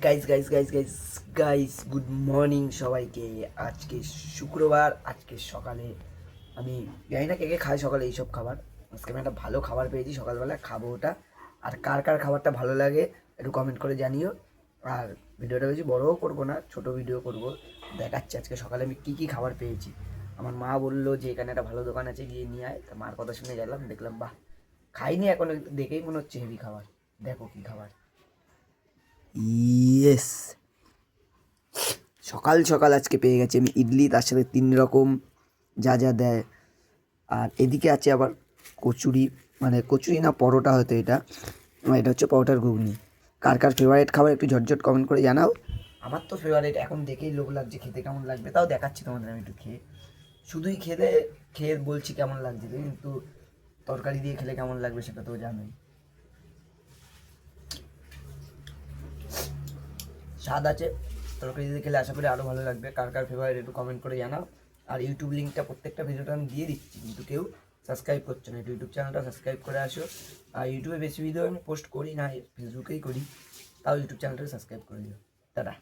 Guys guys guys guys guys good morning সবাইকে। আজকে শুক্রবার, আজকে সকালে আমি জানি না কে কে খায় সকালে এইসব খাবার। আজকে আমি একটা ভালো খাবার পেয়েছি, সকালবেলা খাবো ওটা। আর কার কার খাবারটা ভালো লাগে একটু কমেন্ট করে জানিও। আর ভিডিওটা বেশি বড়ও করবো না, ছোট ভিডিও করব। দেখাচ্ছি আজকে সকালে আমি কী কী খাবার পেয়েছি। আমার মা বললো যে এখানে একটা ভালো দোকান আছে, গিয়ে নিয়ে আয়। তা মার কথা শুনে গেলাম, দেখলাম বাহ, খাইনি এখনো, দেখেই মনে হচ্ছে হেভি খাবার। দেখো কী খাবার। ইয়েস, সকাল সকাল আজকে পেয়ে গেছি আমি ইডলি, তার সাথে 3 রকম যা যা দেয়। আর এদিকে আছে আবার কচুরি, মানে কচুরি না পরোটা হয়তো এটা। এটা হচ্ছে পরোটার ঘুগনি। কার কার ফেভারিট খাবার একটু ঝটঝট কমেন্ট করে জানাও। আমার তো ফেভারিট, এখন দেখেই লোক লাগছে, খেতে কেমন লাগবে তাও দেখাচ্ছি তোমাদের আমি একটু খেয়ে। শুধুই খেয়ে বলছি কেমন লাগছে, কিন্তু তরকারি দিয়ে খেলে কেমন লাগবে সেটা তো জানোই। স্বাদ আছে, তরকারি দিয়ে খেলে আশা করি আরও ভালো লাগবে। কার কার ফেভারিট একটু কমেন্ট করে জানাও। আর ইউটিউব লিঙ্কটা প্রত্যেকটা ভিডিওটা আমি দিয়ে দিচ্ছি, কিন্তু কেউ সাবস্ক্রাইব করছে না। একটু ইউটিউব চ্যানেলটা সাবস্ক্রাইব করে আসো। আর ইউটিউবে বেশি ভিডিও আমি পোস্ট করি না, ফেসবুকেই করি, তাও ইউটিউব চ্যানেলটা সাবস্ক্রাইব করে দিও। টাটা।